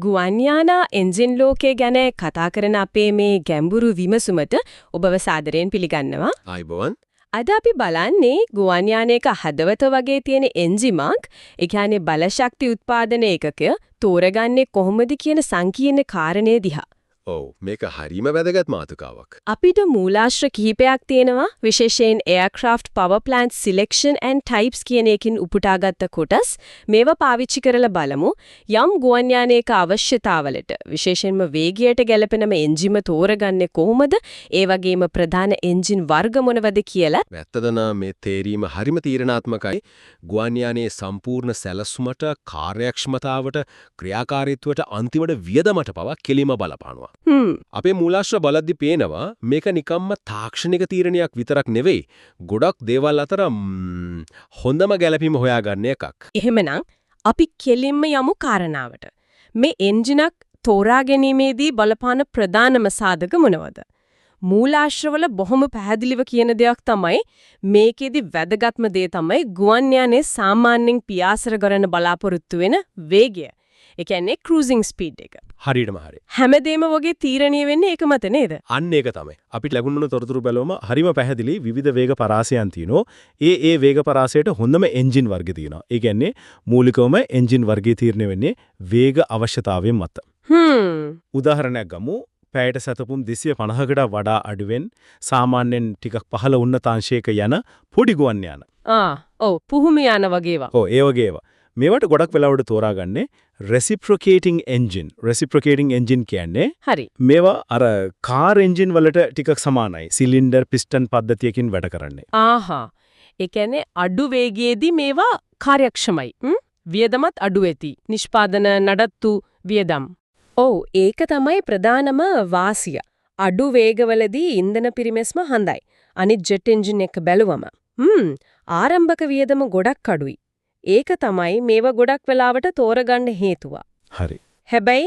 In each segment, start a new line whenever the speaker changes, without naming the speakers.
ගුවන් යානා එන්ජින් ලෝකයේ ගැන කතා කරන අපේ මේ ගැඹුරු විමසුමට ඔබව සාදරයෙන් පිළිගන්නවා.
ආයිබෝවන්.
අද අපි බලන්නේ ගුවන් යානයක හදවත වගේ තියෙන එන්ජිමක්, ඒ කියන්නේ බලශක්ති උත්පාදන ඒකකය තෝරගන්නේ කොහොමද කියන සංකීර්ණ කාරණේ දිහා.
ඔව් මේක හරීම වැදගත් මාතෘකාවක්.
අපිට මූලාශ්‍ර කිහිපයක් තියෙනවා, විශේෂයෙන් aircraft power plant selection and types කියන එකකින් උපුටාගත්ත කොටස්. මේවා පාවිච්චි කරලා බලමු යම් ගුවන් යානයක අවශ්‍යතාවලට, විශේෂයෙන්ම වේගයට ගැලපෙනම එන්ජිම තෝරගන්නේ කොහොමද? ඒ වගේම ප්‍රධාන එන්ජින් වර්ග මොනවද කියලා.
ඇත්තටම මේ තේරීම හරිම තීරණාත්මකයි. ගුවන් යානයේ සම්පූර්ණ සැලසුමට, කාර්යක්ෂමතාවට, ක්‍රියාකාරීත්වයට අන්තිමට වියදමට පවා කෙලිම බලපානවා. අපේ මූලාශ්‍ර බලද්දි පේනවා මේක නිකම්ම තාක්ෂණික තීරණයක් විතරක් නෙවෙයි, ගොඩක් දේවල් අතර හොඳම ගැළපීම හොයාගන්න එකක්.
එහෙමනම් අපි කෙලින්ම යමු කාරණාවට. මේ එන්ජිනක් තෝරා ගැනීමේදී බලපාන ප්‍රධානම සාධක මොනවද? මූලාශ්‍රවල බොහොම පැහැදිලිව කියන දෙයක් තමයි මේකෙදි වැදගත්ම දේ තමයි ගුවන් යානයේ සාමාන්‍යයෙන් පියාසර කරන බලාපොරොත්තු වෙන වේගය. ඒ කියන්නේ cruising speed එක.
හරියටම හරි.
හැමදේම වගේ තීරණීය වෙන්නේ ඒක මත නේද?
අන්න ඒක තමයි. අපිට ලැබුණු තොරතුරු බැලුවම හරිම පැහැදිලි විවිධ වේග පරාසයන් තියෙනවා. ඒ වේග පරාසයට හොඳම එන්ජින් වර්ග තියෙනවා. ඒ කියන්නේ මූලිකවම එන්ජින් වර්ගය තීරණය වෙන්නේ වේග අවශ්‍යතාවයෙන් මත. උදාහරණයක් ගමු. පැයට සැතපුම් 250කට වඩා අඩුවෙන් සාමාන්‍යයෙන් ටිකක් පහළ උන්නතාංශයක යන පොඩි ගුවන් යාන.
ඔව් පුහුණු යාන වගේ ඒවා.
ඔව් ඒ වගේ ඒවා. මේවට ගොඩක් වෙලාවට තෝරාගන්නේ reciprocating engine. reciprocating engine කියන්නේ
හරි.
මේවා අර කාර් එන්ජින් වලට ටිකක් සමානයි. සිලින්ඩර් පිස්ටන් පද්ධතියකින් වැඩ කරන්නේ.
ආහා. ඒ කියන්නේ අඩු වේගයේදී මේවා කාර්යක්ෂමයි. වියදමත් අඩු වෙති. නිෂ්පාදන නඩත්තු වියදම්. ඔව් ඒක තමයි ප්‍රධානම වාසිය. අඩු වේගවලදී ඉන්ධන පිරිමැස්ම හඳයි. අනිත් ජෙට් එන්ජින් එක බැලුවම. ආරම්භක වියදම ගොඩක් අඩුයි. ඒක තමයි මේව ගොඩක් වෙලාවට තෝරගන්න හේතුව.
හරි.
හැබැයි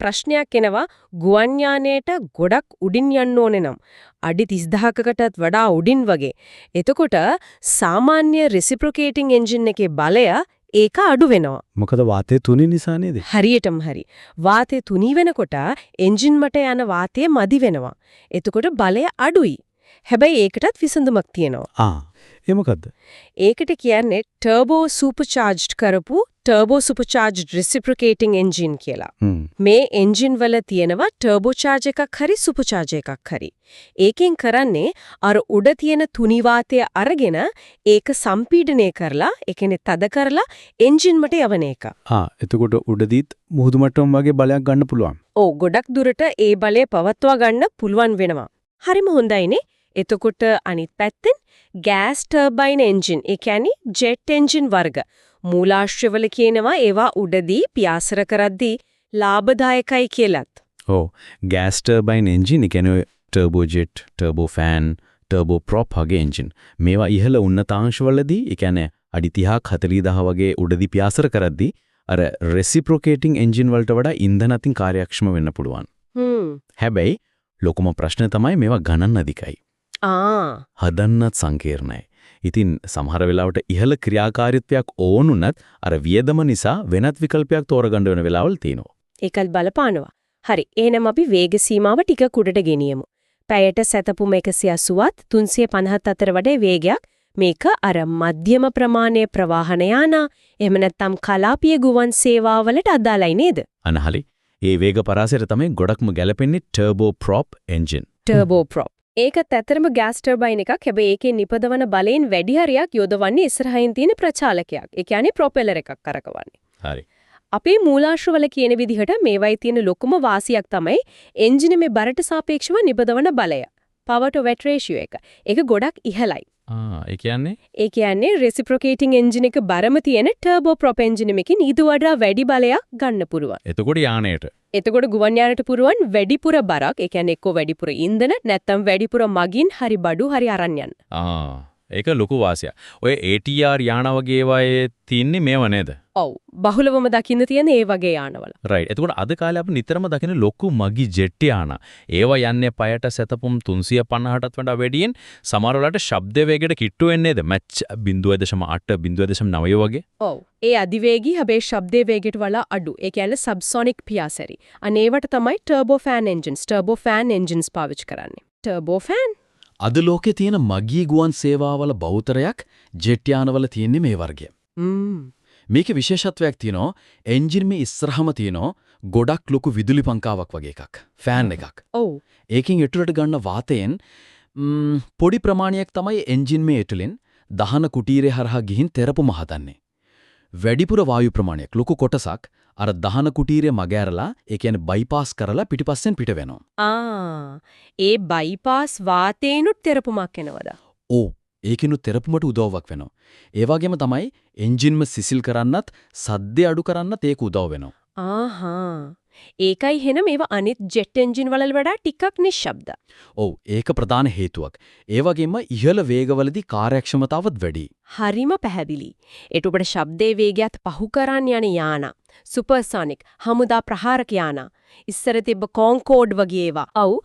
ප්‍රශ්නයක් එනවා ගුවන් යානයට ගොඩක් උඩින් යන්න ඕනේ නම් අඩි 30000කටත් වඩා උඩින් වගේ. එතකොට සාමාන්‍ය reciprocating engine එකේ බලය ඒක අඩු වෙනවා.
මොකද වාතය තුනි නිසා නේද?
හරියටම හරි. වාතය තුනි වෙනකොට එන්ජින් මට යන වාතය මදි වෙනවා. එතකොට බලය අඩුයි. හැබැයි ඒකටත් විසඳුමක් තියෙනවා.
ඒ මොකද්ද?
ඒකට කියන්නේ turbo supercharged කරපු turbo supercharged reciprocating engine කියලා. මේ එන්ජින් වල තියෙනවා turbo charge එකක් හරි supercharge එකක් හරි. ඒකෙන් කරන්නේ අර උඩ තියෙන තුනි වාතය අරගෙන ඒක සම්පීඩනය කරලා, ඒ කියන්නේ තද කරලා එන්ජින් මට යවන එක.
එතකොට උඩදීත් මුහුදු මට්ටම වගේ බලයක් ගන්න පුළුවන්.
ඔව් ගොඩක් දුරට ඒ බලය පවත්වා ගන්න පුළුවන් වෙනවා. හරිම හොඳයිනේ. එතකොට අනිත් පැත්තෙන් gas turbine engine, ඒ කියන්නේ jet engine වර්ග මූලාශ්‍රවල කියනවා ඒවා උඩදී පියාසර කරද්දී ලාභදායකයි කියලත්.
ඔව් gas turbine engine කියන්නේ turbo jet, turbo fan, turbo prop වගේ engine. මේවා ඉහළ උන්නතාංශවලදී, ඒ කියන්නේ අඩි 30ක් 40000 වගේ උඩදී පියාසර කරද්දී අර reciprocating engine වලට වඩා ඉන්ධන අතින් කාර්යක්ෂම වෙන්න පුළුවන්. හැබැයි ලොකුම ප්‍රශ්නේ තමයි මේවා ගණන් අධිකයි. හදන්නත් සංකීර්ණයි. ඉතින් සමහර වෙලාවට ඉහළ ක්‍රියාකාරීත්වයක් ඕන උනත් අර වියදම නිසා වෙනත් විකල්පයක් තෝරගන්න වෙන වෙලාවල් තියෙනවා.
ඒකත් බලපානවා. හරි. එහෙනම් අපි වේග සීමාව ටික කුඩට ගෙනියමු. පැයට සැතපුම 180ත් 350ත් අතර වඩා වේගයක්. මේක අර මධ්‍යම ප්‍රමාණයේ ප්‍රවාහන යාන එහෙම නැත්නම් කලාපීය ගුවන් සේවාවලට අදාළයි නේද?
අනහලි. ඒ වේග පරාසයට තමයි ගොඩක්ම ගැලපෙන්නේ turbo prop engine.
turbo prop. ඒකත් ඇත්තටම gas turbine එකක්. හැබැයි ඒකේ නිපදවන බලයෙන් වැඩි හරියක් යොදවන්නේ ඉස්සරහින් තියෙන ප්‍රචාලකයක්. ඒ කියන්නේ propeller එකක් කරකවන්නේ.
හරි.
අපේ මූලාශ්‍රවල කියන විදිහට මේවයි තියෙන ලොකුම වාසියක් තමයි එන්ජින් මේ බරට සාපේක්ෂව නිපදවන බලය. power to weight ratio එක. ඒක ගොඩක් ඉහළයි.
ඒ කියන්නේ?
ඒ කියන්නේ reciprocating engine එක බරම තියෙන turbo prop engine එකකින් ඊට වඩා වැඩි බලයක් ගන්න පුළුවන්.
එතකොට යානයට.
එතකොට ගුවන් යානට පුරුවන් වැඩිපුර බරක්, ඒ කියන්නේ එක්ක වැඩිපුර ඉන්ධන නැත්නම් වැඩිපුර මගින් හරි බඩු හරි අරන් යන්න.
ඒක ලොකු වාසියක්. ඔය ATR යාන වගේ ඒවායේ තින්නේ මේව නේද?
ඔව්. බහුලවම දකින්න තියෙන ඒ වගේ යානවල.
රයිට්. එතකොට අද කාලේ අපි නිතරම දකින ලොකු මගි ජෙට් යාන. ඒවා යන්නේ පයට සැතපුම් 350ටත් වඩා වැඩියෙන් සමහර වෙලාවට ශබ්ද වේගයට කිට්ටු වෙන්නේද? මැච් 0.8 0.9 වගේ.
ඔව්. ඒ අධිවේගී හැබැයි ශබ්දයේ වේගයට වඩා අඩු. ඒ කියන්නේ සබ්සොනික් පියාසරි. අනේවට තමයි ටර්බෝ ෆෑන් එන්ජින්ස් පාවිච්චි කරන්නේ. ටර්බෝ ෆෑන්
අද ලෝකේ තියෙන මගී ගුවන් සේවාවල බහුතරයක් ජෙට් යානවල තියෙන්නේ මේ වර්ගය. මේකේ විශේෂත්වයක් තියෙනවා එන්ජින් මේ ඉස්සරහම තියෙනවා ගොඩක් ලොකු විදුලි පංකාවක් වගේ එකක්. ෆෑන් එකක්.
ඔව්.
ඒකෙන් එටුලට ගන්න වාතයෙන් පොඩි ප්‍රමාණයක් තමයි එන්ජින් මේ එටුලෙන් දහන කුටීරේ හරහා ගිහින් තෙරපුම හදන්නේ. වැඩිපුර වායු ප්‍රමාණයක් ලොකු කොටසක් අර දහන කුටීරේ මග ඇරලා ඒ කියන්නේ බයිපාස් කරලා පිටිපස්සෙන් පිට වෙනවා.
ඒ බයිපාස් වාතේනුත් තෙරපුමක් එනවද?
ඕ ඒකිනුත් තෙරපුමට උදව්වක් වෙනවා. ඒ වගේම තමයි එන්ජින්ම සිසිල් කරන්නත් සද්ද අඩු කරන්නත් ඒක උදව් වෙනවා.
ඒකයි එහෙනම් මේවා අනිත් ජෙට් එන්ජින් වල වඩා ටිකක් නිශ්ශබ්ද.
ඔව් ඒක ප්‍රධාන හේතුවක්. ඒ වගේම ඉහළ වේගවලදී කාර්යක්ෂමතාවත් වැඩි.
හරිම පැහැදිලි. ඒටුපට ශබ්දයේ වේගයත් පහු කරන් යන යාන. සුපර්සොනික් හමුදා ප්‍රහාරක යාන. ඉස්සර තිබ්බ කොන්කෝඩ් වගේ ඒවා. ඔව්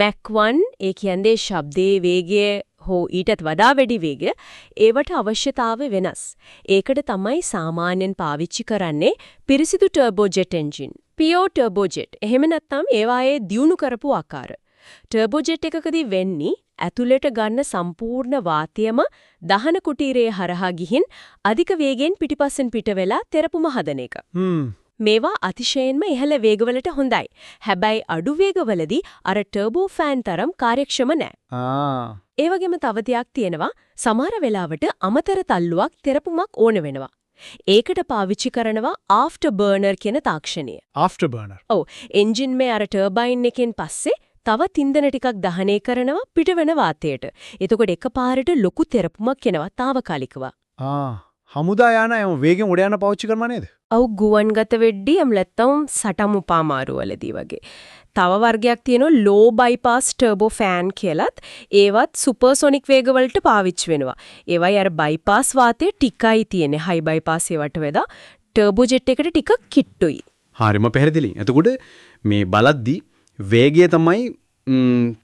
මැක් 1 ඒ කියන්නේ ශබ්දයේ වේගය හෝ ඊටත් වඩා වැඩි වේගය ඒවට අවශ්‍යතාවය වෙනස්. ඒකට තමයි සාමාන්‍යයෙන් පාවිච්චි කරන්නේ පිරිසිදු ටර්බෝජෙට් එන්ජින්. පියෝ ටර්බෝජෙට්. එහෙම නැත්නම් ඒවායේ දියුණු කරපු ආකාර. ටර්බෝජෙට් එකකදී වෙන්නේ ඇතුළට ගන්න සම්පූර්ණ වාතයම දහන කුටීරයේ හරහා ගිහින් අධික වේගෙන් පිටිපස්සෙන් පිට වෙලා තෙරපුම හදන එක. මේවා අතිශයින්ම ඉහළ වේගවලට හොඳයි. හැබැයි අඩු වේගවලදී අර ටර්බෝ ෆෑන් තරම් කාර්යක්ෂම නැහැ. ඒ වගේම තව දෙයක් තියෙනවා සමහර වෙලාවට අමතර තල්ලුවක් තෙරපුමක් ඕන වෙනවා. ඒකට පාවිච්චි කරනවා ආෆ්ටර් බර්නර් කියන තාක්ෂණය.
ආෆ්ටර් බර්නර්.
ඔව් එන්ජින් මේ අර ටර්බයින් එකෙන් පස්සේ තවත් ඉන්ධන ටිකක් දහනය කරනවා පිටවෙන වාතයට. එතකොට එකපාරට ලොකු තෙරපුමක් එනවා తాවකාලිකව.
හමුදා යාන යම වේගෙන් උඩ යන පාවිච්චි කරනවා නේද?
ඔව් ගුවන්ගත වෙද්දී එම් නැත්තම් සටම් උපාමාරු වලදී වගේ. තව වර්ගයක් තියෙනවා ලෝ බයිපාස් ටර්බෝ ෆෑන් කියලත්. ඒවත් සුපර්සොනික් වේග වලට පාවිච්චි වෙනවා. ඒවයි අර බයිපාස් වාතය ටිකයි තියෙන්නේ. හයි බයිපාස් ඒවට වඩා ටර්බෝ ජෙට් එකට ටිකක් කිට්ටුයි.
හරිම පැහැදිලි. එතකොට මේ බලද්දී වේගය තමයි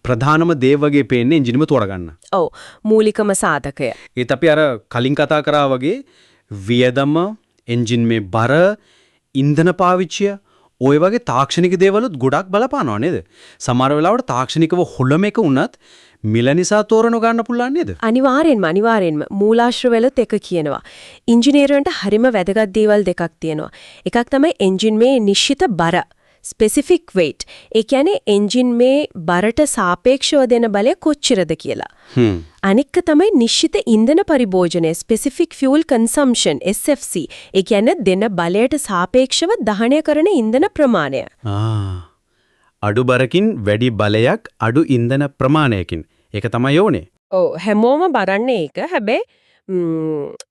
ප්‍රධානම දේ වගේ පේන්නේ එන්ජිනෙම තෝරගන්න.
ඔව් මූලිකම සාධකය.
ඒත් අපි අර කලින් කතා කරා වගේ වියදම එන්ජින් මේ බර ඉන්ධන පාවිච්චිය ඔය වගේ තාක්ෂණික දේවලුත් ගොඩක් බලපානවා නේද? සමහර වෙලාවට තාක්ෂණිකව හොළම එක වුණත් මිල නිසා තෝරන ගන්න පුළුවන් නේද?
අනිවාර්යෙන්ම මූලාශ්‍ර වලත් එක කියනවා. ඉංජිනේරුවන්ට හරිම වැදගත් දේවල් දෙකක් තියෙනවා. එකක් තමයි එන්ජින් මේ නිශ්චිත බර specific weight. ඒ කියන්නේ එන්ජින් මේ බරට සාපේක්ෂව දෙන බලය කොච්චරද කියලා. අනික තමයි නිශ්චිත ඉන්ධන පරිභෝජනය specific fuel consumption SFC. ඒ කියන්නේ දෙන බලයට සාපේක්ෂව දහනය කරන ඉන්ධන ප්‍රමාණය.
අඩු බරකින් වැඩි බලයක් අඩු ඉන්ධන ප්‍රමාණයකින්. ඒක තමයි ඕනේ.
ඔව් හැමෝම බලන්නේ ඒක. හැබැයි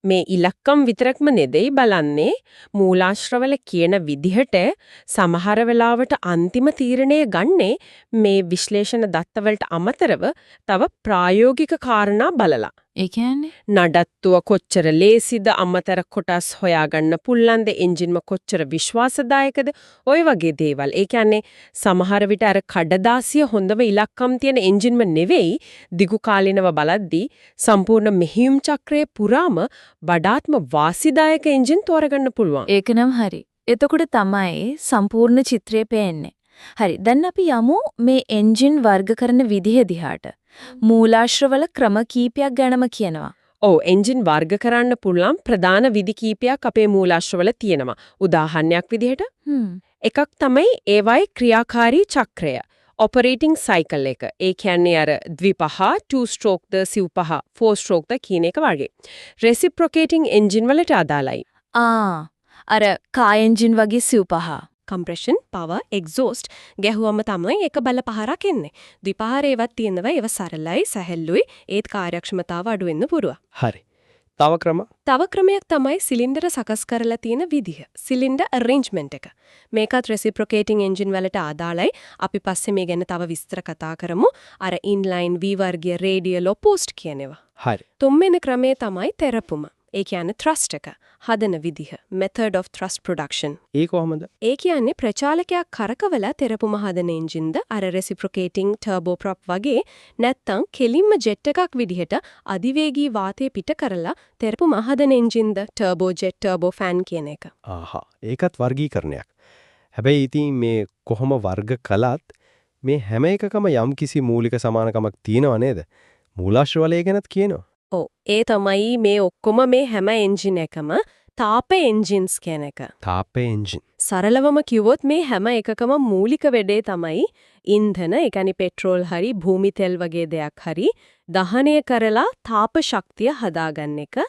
මේ ඉලක්කම් විතරක්ම නෙදෙයි බලන්නේ මූලාශ්‍රවල කියන විදිහට සමහර වෙලාවට අන්තිම තීරණය ගන්නේ මේ විශ්ලේෂණ දත්තවලට අමතරව තව ප්‍රායෝගික කාරණා බලලා.
ඒ කියන්නේ
නඩත්තුව කොච්චර ලේසිද අමතර කොටස් හොයාගන්න පුළුවන්ද එන්ජින්ම කොච්චර විශ්වාසදායකද ඔය වගේ දේවල්. ඒ කියන්නේ සමහර විට අර කඩදාසිය හොඳම ඉලක්කම් තියෙන එන්ජින්ම නෙවෙයි දිගු කාලිනව බලද්දී සම්පූර්ණ මෙහියුම් චක්‍රයේ පුරාම වඩාත්ම වාසිදායක එන්ජින් තෝරගන්න පුළුවන්.
ඒක නම් හරි. එතකොට තමයි සම්පූර්ණ චිත්‍රය පේන්නේ. හරි. දැන් අපි යමු මේ එන්ජින් වර්ග කරන විදිහ දිහාට. මූලාශ්‍රවල ක්‍රම කීපයක් ගැනම කියනවා.
ඔව් එන්ජින් වර්ග කරන්න පුළුවන් ප්‍රධාන විදි කීපයක් අපේ මූලාශ්‍රවල තියෙනවා. උදාහරණයක් විදිහට එකක් තමයි ඒවයි ක්‍රියාකාරී චක්‍රය. operating cycle එක. ඒ කියන්නේ අර ද්විපහ 2 stroke ද සිව්පහ 4 stroke ද කියන එක වගේ. reciprocating engine වලට අදාළයි.
අර කා එන්ජින් වගේ සිව්පහ.
compression power exhaust ගැහුවම තමයි එක බල පහරක් එන්නේ. ද්විපහරේවත් තියෙනවා ඒව සරලයි සැහැල්ලුයි ඒත් කාර්යක්ෂමතාව අඩු වෙන්න පුරුවා.
හරි. තව
ක්‍රමයක් තමයි සිලින්ඩර සකස් කරලා තියෙන විදිහ. සිලින්ඩර් arrangement එක. මේකත් reciprocating engine වලට අදාළයි. අපි පස්සේ මේ ගැන තව විස්තර කතා කරමු. අර inline V වර්ගීය radial opposed කියනවා.
හරි.
තුන්වෙනි ක්‍රමය තමයි තෙරපුම. ඒ කියන්නේ thrust එක. හදන විදිහ. method of thrust production.
ඒ කොහොමද?
ඒ කියන්නේ ප්‍රචාලකයක් කරකවලා තෙරපුම හදන එන්ජින්ද අර reciprocating turboprop වගේ නැත්තම් කෙලින්ම ජෙට් එකක් විදිහට අධිවේගී වාතය පිට කරලා තෙරපුම හදන එන්ජින්ද turbojet turbofan කියන එක.
ආහා ඒකත් වර්ගීකරණයක්. හැබැයි ඉතින් මේ කොහොම වර්ග කළත් මේ හැම එකකම යම්කිසි මූලික සමානකමක් තියෙනව නේද? මූලාශ්‍රවලය ගැනත් කියනවා.
ඔව් ඒ තමයි මේ ඔක්කොම මේ හැම එන්ජින් එකම තාප එන්ජින්ස් කියන එක.
තාප එන්ජින්.
සරලවම කිව්වොත් මේ හැම එකකම මූලික වැඩේ තමයි ඉන්ධන, ඒ කියන්නේ පෙට්‍රෝල් හරි භූමි තෙල් වගේ දෙයක් හරි දහනය කරලා තාප ශක්තිය හදාගන්න එක.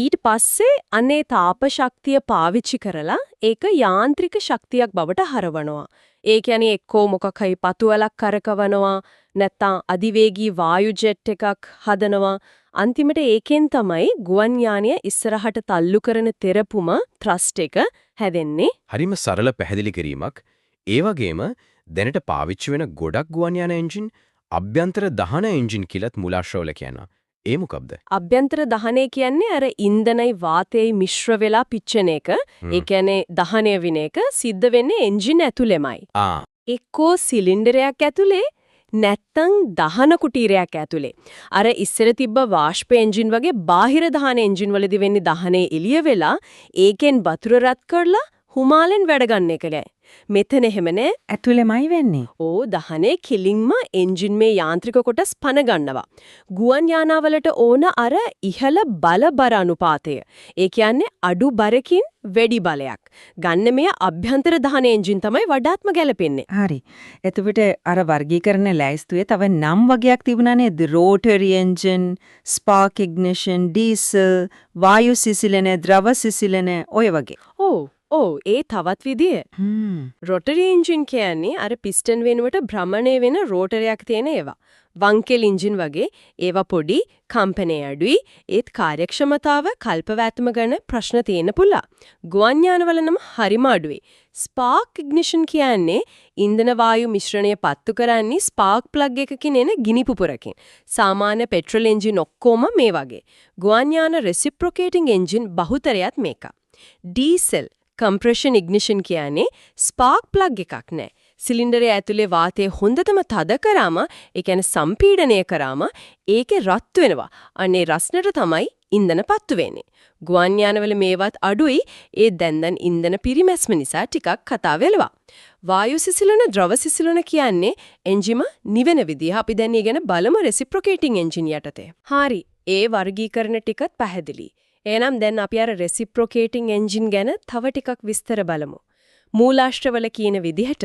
ඊට පස්සේ අනේ තාප ශක්තිය පාවිච්චි කරලා ඒක යාන්ත්‍රික ශක්තියක් බවට හරවනවා. ඒ කියන්නේ එක්කෝ මොකක් හරි පතුවලක් කරකවනවා නැත්නම් අධිවේගී වායු ජෙට් එකක් හදනවා. අන්තිමට ඒකෙන් තමයි ගුවන් යානය ඉස්සරහට තල්ලු කරන තෙරපුම thrust එක හැදෙන්නේ.
හරිම සරල පැහැදිලි කිරීමක්. ඒ වගේම දැනට පාවිච්චි වෙන ගොඩක් ගුවන් යාන එන්ජින් අභ්‍යන්තර දහන එන්ජින් කියලාත් මූලාශ්‍රවල කියනවා. ඒ මොකක්ද?
අභ්‍යන්තර දහනය කියන්නේ අර ඉන්ධනයි වාතයයි මිශ්‍ර වෙලා පිච්චෙන එක. ඒ කියන්නේ දහනය වෙන එක සිද්ධ වෙන්නේ එන්ජින් ඇතුළෙමයි. එක්කෝ සිලින්ඩරයක් ඇතුලේ නැත්තම් දහන කුටීරයක් ඇතුලේ. අර ඉස්සර තිබ්බ වාෂ්ප එන්ජින් වගේ බාහිර දහන එන්ජින් වලදී වෙන්නේ දහනේ එළිය වෙලා ඒකෙන් වතුර රත් කරලා හුමාලෙන් වැඩ ගන්න එකලයි. මෙතන එහෙම නෑ
ඇතුළෙමයි වෙන්නේ.
ඕ දහනේ කිලින්ම එන්ජින් මේ යාන්ත්‍රික කොටස් පන ගන්නවා. ගුවන් යානාවලට ඕන අර ඉහළ බල බර අනුපාතය. ඒ කියන්නේ අඩු බරකින් වැඩි බලයක්. ගන්න මේ අභ්‍යන්තර දහන එන්ජින් තමයි වඩාත්ම ගැලපෙන්නේ.
හරි. එතකොට අර වර්ගීකරණ ලැයිස්තුවේ තව නම් වගේක් තිබුණා නේද? රෝටරි එන්ජින්, ස්පාර්ක් ඉග්නිෂන්, ඩීසල්, වායු සිසිලන, ද්‍රව සිසිලන ඔය වගේ.
ඔව් ඒ තවත් විදිය. රොටරි එන්ජින් කියන්නේ අර පිස්ටන් වෙනුවට භ්‍රමණය වෙන රෝටරයක් තියෙන ඒවා. වංකෙල් එන්ජින් වගේ ඒවා පොඩි, කම්පනය අඩුයි, ඒත් කාර්යක්ෂමතාව කල්පවැතුම ගැන ප්‍රශ්න තියෙන පුළා. ගුවන් යානවල නම් හරිම අඩුයි. ස්පාර්ක් ඉග්නිෂන් කියන්නේ ඉන්ධන වායු මිශ්‍රණය පත්තු කරන්නේ ස්පාර්ක් ප්ලග් එකකින් එන ගිනි පුපුරකින්. සාමාන්‍ය පෙට්‍රල් එන්ජින් ඔක්කොම මේ වගේ. ගුවන් යාන රෙසිප්‍රොකේටිං එන්ජින් බහුතරයක් මේක. ඩීසල් කම්ප්‍රෙෂන් ඉග්නිෂන් කියන්නේ ස්පාර්ක් ප්ලග් එකක් නෑ. සිලින්ඩරය ඇතුලේ වාතය හොඳටම තද කරාම, ඒ කියන්නේ සම්පීඩනය කරාම ඒකේ රත් වෙනවා. අනේ රස්නට තමයි ඉන්ධන පත්තු වෙන්නේ. ගුවන් යානවල මේවත් අඩුයි. ඒ දැන් ඉන්ධන පිරිමැස්ම නිසා ටිකක් කතා වෙලවා. වායු සිසිලන, ද්‍රව සිසිලන කියන්නේ එන්ජිම නිවෙන විදිහ අපි දැන් ඉගෙන බලමු රෙසිප්‍රොකේටිං එන්ජින් යටතේ. හරි. ඒ වර්ගීකරණ ටිකත් පැහැදිලි. එහෙනම් දැන් අපි අර රෙසිප්‍රොකේටිං එන්ජින් ගැන තව ටිකක් විස්තර බලමු. මූලාශ්‍රවල කියන විදිහට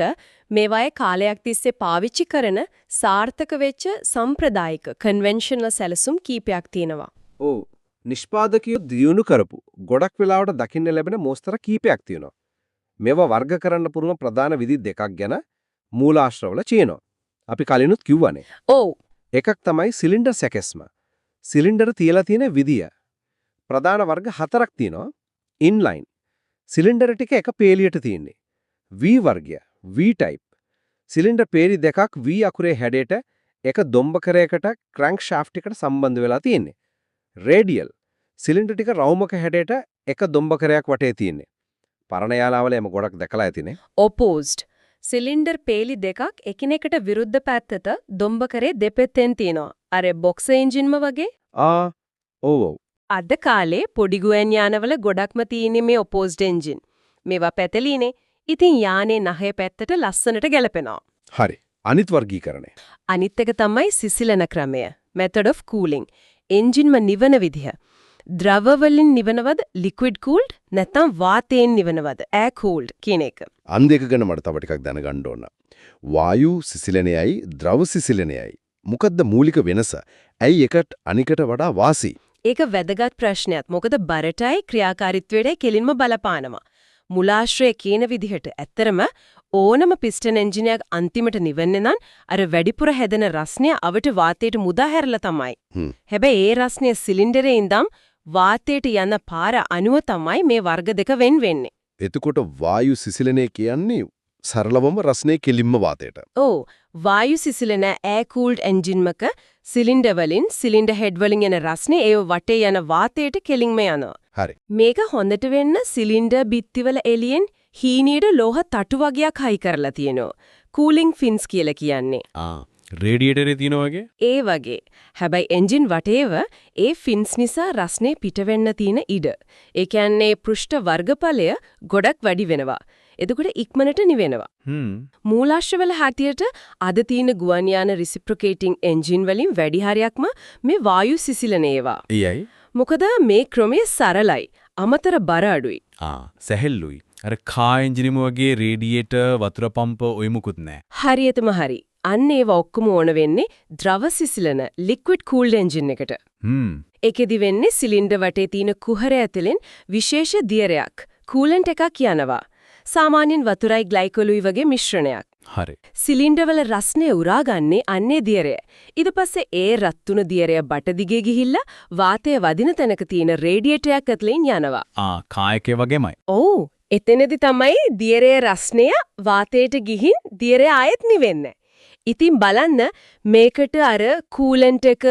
මේවායේ කාලයක් තිස්සේ පාවිච්චි කරන සාර්ථක වෙච්ච සම්ප්‍රදායික කන්වෙන්ෂනල් සැලසුම් කීපයක් තියෙනවා.
ඔව්. නිෂ්පාදකයෝ දියුණු කරපු ගොඩක් වෙලාවට දකින්න ලැබෙන මොස්තර කීපයක් තියෙනවා. මේවා වර්ග කරන්න පුරුම ප්‍රධාන විදි දෙකක් ගැන මූලාශ්‍රවල කියනවා. අපි කලිනුත් කිව්වනේ.
ඔව්.
එකක් තමයි සිලින්ඩර් සැකස්ම. සිලින්ඩර් තියලා තියෙන විදිය. ප්‍රධාන වර්ග හතරක් තියෙනවා. ඉන්ලයින්. සිලින්ඩර් ටික එක පේලියට තියෙන්නේ. V වර්ගය, V type. සිලින්ඩර් පේලි දෙකක් V අකුරේ හැඩයට එක දොම්බකරයකට ක්‍රැන්ක් ෂාෆ්ට් එකට සම්බන්ධ වෙලා තියෙන්නේ. රේඩියල්. සිලින්ඩර් ටික රවුමක හැඩයට එක දොම්බකරයක් වටේ තියෙන්නේ. පරණ යානාවල එම ගොඩක් දැකලා ඇතිනේ.
ඔපෝස්ඩ්. සිලින්ඩර් පේලි දෙකක් එකිනෙකට විරුද්ධ පැත්තට දොම්බකරේ දෙපැත්තෙන් තියෙනවා. අර බොක්ස් එන්ජින්ම වගේ.
ඔව්.
අද කාලේ පොඩි ගුවන් යානවල ගොඩක්ම තියෙන්නේ මේ ඔපෝස්ඩ් එන්ජින්. මේවා පැතලිනේ. ඉතින් යානේ නහය පැත්තට ලස්සනට ගැලපෙනවා.
හරි. අනිත් වර්ගීකරණය.
අනිත් එක තමයි සිසිලන ක්‍රමය. method of cooling. එන්ජින්ම නිවන විදිහ. ද්‍රව වලින් නිවනවද liquid cooled නැත්නම් වාතයෙන් නිවනවද air cooled කියන එක.
අන් දෙක ගැන මට තව ටිකක් දැනගන්න ඕන. වායු සිසිලනයයි ද්‍රව සිසිලනයයි. මොකද්ද මූලික වෙනස? ඇයි එකට අනිකට වඩා වාසි?
ඒක වැදගත් ප්‍රශ්නයක්. මොකද බරටයි ක්‍රියාකාරීත්වයටයි කෙලින්ම බලපානවා. මුලාශ්‍රය කියන විදිහට ඇත්තරම ඕනම පිස්ටන් එන්ජිනයක් අන්තිමට නිවෙන්නේ නම් අර වැඩිපුර හැදෙන රස්නය අවට වාතයට මුදා හැරලා තමයි. හැබැයි ඒ රස්නය සිලින්ඩරේ ඉඳන් වාතයට යන පාර අනුව තමයි මේ වර්ග දෙක වෙන් වෙන්නේ.
එතකොට වායු සිසිලනය කියන්නේ සරලවම රස්නේ කෙලින්ම වාතයට.
ඔව්. වායු සිසිලන air cooled එන්ජින්මක සිලින්ඩර් වලින් සිලින්ඩර් හෙඩ් වලින් එන රස්නේ ඒ වටේ යන වාතයට කෙලින්ම යනවා.
හරි.
මේක හොඳට වෙන්න සිලින්ඩර් බිත්තිවල එළියෙන් හීනීඩ ලෝහ තටු වගේක් හයි කරලා තියෙනවා. කූලින් ෆින්ස් කියලා කියන්නේ.
රේඩියේටරේ තියෙනා වගේ.
ඒ වගේ. හැබැයි එන්ජින් වටේව ඒ ෆින්ස් නිසා රස්නේ පිට වෙන්න තියෙන ඉඩ. ඒ කියන්නේ පෘෂ්ඨ වර්ගඵලය ගොඩක් වැඩි වෙනවා. එතකොට ඉක්මනට නිවෙනවා. මූලාශ්‍රවල හැටියට අද තියෙන ගුවන් යාන රිසිප්‍රොකේටිං එන්ජින් වලින් වැඩි හරියක්ම මේ වායු සිසිලන ඒවා.
එයයි.
මොකද මේ ක්‍රමයේ සරලයි. අමතර බර අඩුයි.
සැහෙල්ලුයි. අර කා එන්ජිනෙම වගේ රේඩියේටර් වතුර පම්ප ඔය මුකුත් නැහැ.
හරියටම හරි. අන්න ඒව ඔක්කොම ඕන වෙන්නේ ද්‍රව සිසිලන liquid cooled engine එකට. ඒකෙදි වෙන්නේ සිලින්ඩර් වටේ තියෙන කුහර ඇතුලෙන් විශේෂ දියරයක් කූලන්ට් එකක් යනවා. සාමාන්‍යයෙන් වතුරයි ග්ලයිකොලුයි වගේ මිශ්‍රණයක්.
හරි.
සිලින්ඩර් වල රස්නේ උරාගන්නේ අන්නේ දියරය. ඊට පස්සේ ඒ රත්තුන දියරය බට දිගේ ගිහිල්ලා වාතය වදින තැනක තියෙන රේඩියේටරයක් ඇතුලෙන් යනවා.
කායකේ වගේමයි.
ඔව්. එතනදි තමයි දියරයේ රස්නය වාතයට ගිහින් දියරය ආයෙත් නිවෙන්නේ. ඉතින් බලන්න මේකට අර කූලන්ට් එක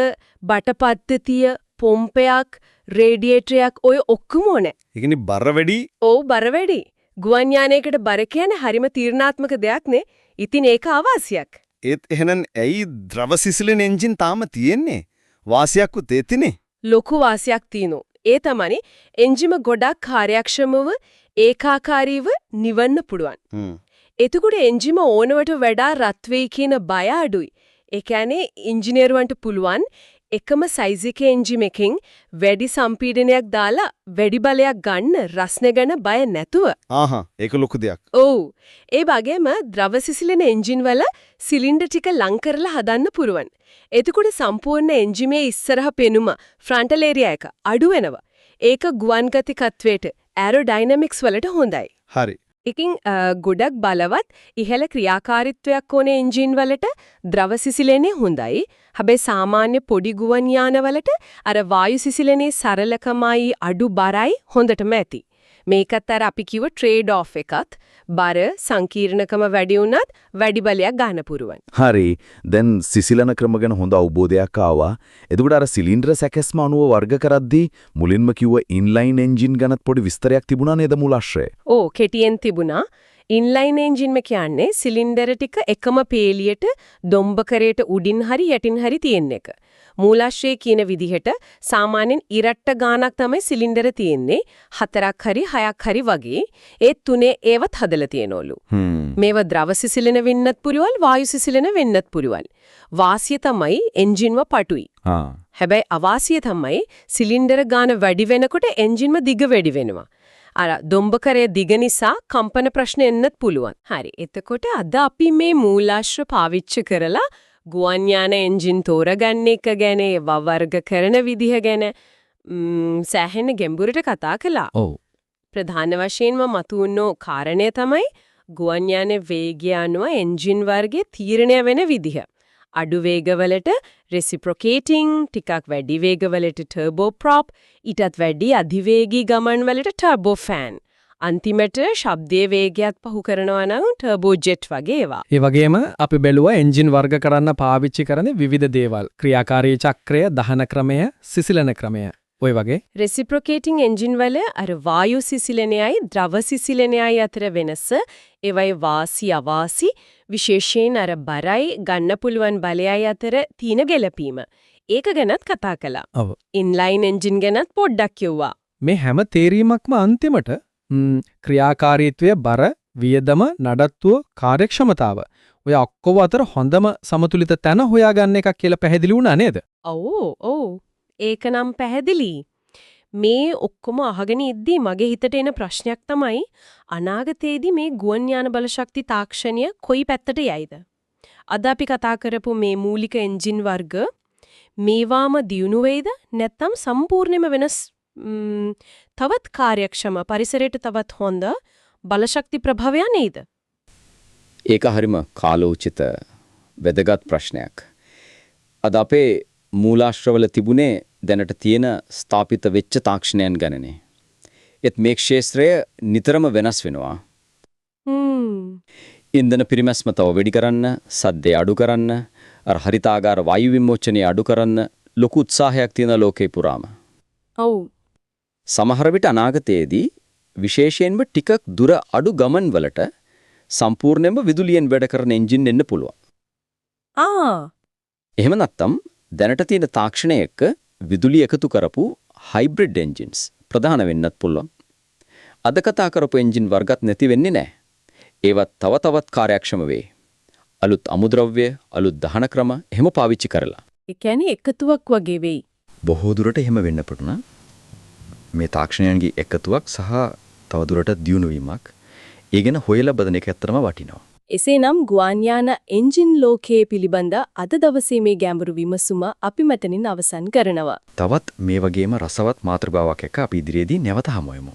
බටපද්ධතිය පොම්පයක් රේඩියේටරයක් ඔය ඔක්කොම ඕනේ.
ඒ කියන්නේ බර වැඩි.
ඔව් බර වැඩි. ගුවන් යානයකට බර කියන්නේ හරිම තීරණාත්මක දෙයක් නේ. ඉතින් ඒක අවාසියක්.
ඒත් එහෙනම් ඇයි ද්‍රව සිසිලන එන්ජින් තාම තියෙන්නේ? වාසියක් උතේතිනේ.
ලොකු වාසියක් තියෙනවා. ඒ තමයි එන්ජිම ගොඩක් කාර්යක්ෂමව ඒකාකාරීව නිවන්න පුළුවන්. එතකොට එන්ජිම ඕනවට වඩා රත් වෙයි කියන බය අඩුයි. ඒ කියන්නේ ඉංජිනේරුවන්ට පුළුවන් එකම සයිස් එකේ එන්ජිම එකකින් වැඩි සම්පීඩනයක් දාලා වැඩි බලයක් ගන්න රස්නේ ගැන බය නැතුව.
ඒක ලොකු දෙයක්.
ඔව්. ඒ වගේම ද්‍රව සිසිලන එන්ජින් වල සිලින්ඩර් ටික ලං කරලා හදන්න පුරුවන්. එතකොට සම්පූර්ණ එන්ජිමේ ඉස්සරහ පෙනුම ෆ්‍රන්ටල් ඒරියා එක අඩු වෙනවා. ඒක ගුවන් ගතිකත්වයට ඇරෝඩයිනමික්ස් වලට හොඳයි.
හරි.
ඉතින් ගොඩක් බලවත් ඉහළ ක්‍රියාකාරීත්වයක් ඕනේ එන්ජින් වලට ද්‍රව සිසිලනේ හොඳයි. හැබැයි සාමාන්‍ය පොඩි ගුවන් යාන වලට අර වායු සිසිලනේ සරලකමයි අඩු බරයි හොඳටම ඇති. මේකත් අර අපි කිව්ව ට්‍රේඩ් ඔෆ් එකත් බර සංකීර්ණකම වැඩි වුණත් වැඩි බලයක් ගන්න පුරුවන්.
හරි. දැන් සිසිලන ක්‍රම ගැන හොඳ අවබෝධයක් ආවා. එතකොට අර සිලින්ඩර සැකස්ම අණුව වර්ග කරද්දී මුලින්ම කිව්ව ඉන්ලයින් එන්ජින් ගැනත් පොඩි විස්තරයක් තිබුණා නේද මූලාශ්‍රයේ?
ඔව් කෙටියෙන් තිබුණා. ඉන්ලයින් එන්ජින් එක කියන්නේ සිලින්ඩර ටික එකම පේලියට දොම්බකරයට උඩින් හරි යටින් හරි තියෙන එක. මූලාශ්‍රයේ කියන විදිහට සාමාන්‍යයෙන් ඉරට්ට ගානක් තමයි සිලින්ඩර තියෙන්නේ. 4ක් හරි 6ක් හරි වගේ. ඒ තුනේ ඒවත් හදලා තියෙනවලු. මේව ද්‍රව සිසිලන වෙන්නත් පුරුවල් වායු සිසිලන වෙන්නත් පුරුවල්. වාසිය තමයි එන්ජින්ව පටුයි. හැබැයි අවාසිය තමයි සිලින්ඩර ගාන වැඩි වෙනකොට එන්ජින්ම දිග වැඩි වෙනවා. අර දොම්බකරයේ දිග නිසා කම්පන ප්‍රශ්න එන්නත් පුළුවන්. හරි. එතකොට අද අපි මේ මූලාශ්‍ර පාවිච්චි කරලා ගුවන් යාන එන්ජින් තෝරගන්න එක ගැන වර්ග කරන විදිහ ගැන සෑහෙන ගැඹුරට කතා කළා.
ඔව්.
ප්‍රධාන වශයෙන්ම මතුවුණු කාරණය තමයි ගුවන් යාන වේගය අනුව එන්ජින් වර්ගයේ තීරණය වෙන විදිහ. අඩු වේගවලට reciprocating, ටිකක් වැඩි වේගවලට turboprop, ඊටත් වැඩි අධිවේගී ගමන් වලට turbofan. අන්තිමට ශබ්දයේ වේගයත් පහු කරනවා නම් turbojet වගේ ඒවා.
ඒ වගේම අපි බැලුවා එන්ජින් වර්ග කරන්න පාවිච්චි කරන විවිධ දේවල්. ක්‍රියාකාරී චක්‍රය, දහන ක්‍රමය, සිසිලන ක්‍රමය. ඔය වගේ
reciprocating engine වල අර වායු සිසිලනයයි ද්‍රව සිසිලනයයි අතර වෙනස ඒවයි වාසි අවාසි විශේෂයෙන් අර බරයි ගන්න පුළුවන් බලයයි අතර තියෙන ගැළපීම. ඒක ගැනත් කතා කළා.
ඔව්.
ඉන්ලයින් එන්ජින් ගැනත් පොඩ්ඩක් කිව්වා.
මේ හැම තේරීමක්ම අන්තිමට ක්‍රියාකාරීත්වය බර වියදම නඩත්තුව කාර්යක්ෂමතාව ඔය ඔක්කොම අතර හොඳම සමතුලිත තැන හොයාගන්න එකක් කියලා පැහැදිලි වුණා නේද?
ඔව්. ඒකනම් පැහැදිලි. මේ ඔක්කොම අහගෙන ඉද්දී මගේ හිතට එන ප්‍රශ්නයක් තමයි අනාගතයේදී මේ ගුවන් යාන බලශක්ති තාක්ෂණය කොයි පැත්තට යයිද? අද අපි කතා කරපු මේ මූලික එන්ජින් වර්ග මේවාම දියුණු වෙයිද නැත්නම් සම්පූර්ණයෙන්ම වෙනස් තවත් කාර්යක්ෂම පරිසරයට තවත් හොඳ බලශක්ති ප්‍රභවය නේද?
ඒක හරිම කාලෝචිත වැදගත් ප්‍රශ්නයක්. අද අපේ මූලාශ්‍රවල තිබුණේ දැනට තියෙන ස්ථාපිත වෙච්ච තාක්ෂණයන් ගැනනේ. ඒත් මේ ක්ෂේත්‍රය නිතරම වෙනස් වෙනවා. ඉන්ධන පිරිමැස්ම තව වැඩි කරන්න, සද්දේ අඩු කරන්න, අර හරිතාගාර වායු විමෝචනය අඩු කරන්න ලොකු උත්සාහයක් තියෙන ලෝකේ පුරාම.
ඔව්.
සමහර විට අනාගතයේදී විශේෂයෙන්ම ටිකක් දුර අඩු ගමන් වලට සම්පූර්ණයෙන්ම විදුලියෙන් වැඩ කරන එන්ජින් එන්න පුළුවන්. එහෙම නැත්නම් දැනට තියෙන තාක්ෂණය එක්ක විදුලිය එකතු කරපු හයිබ්‍රිඩ් එන්ජින්ස් ප්‍රධාන වෙන්නත් පුළුවන්. අද කතා කරපු එන්ජින් වර්ගත් නැති වෙන්නේ නැහැ. ඒවත් තව තවත් කාර්යක්ෂම වේ. අලුත් අමුද්‍රව්‍ය, අලුත් දහන ක්‍රම එහෙම පාවිච්චි කරලා.
ඒ කියන්නේ එකතුවක් වගේ වෙයි.
බොහෝ දුරට එහෙම වෙන්න පුරුණ. මේ තාක්ෂණයන්ගේ එකතුවක් සහ තව දුරට දියුණු වීමක්. ඒ ගැන හොයලා බදන එක ඇත්තටම වටිනවා.
එසේනම් ගුවන් යාන එන්ජින් ලෝකයේ පිළිබඳ අද දවසේ මේ ගැඹුරු විමසුම අපි මෙතනින් අවසන් කරනවා.
තවත් මේ වගේම රසවත් මාතෘකාවක් එක්ක අපි ඉදිරියේදී නැවත හමු වෙමු.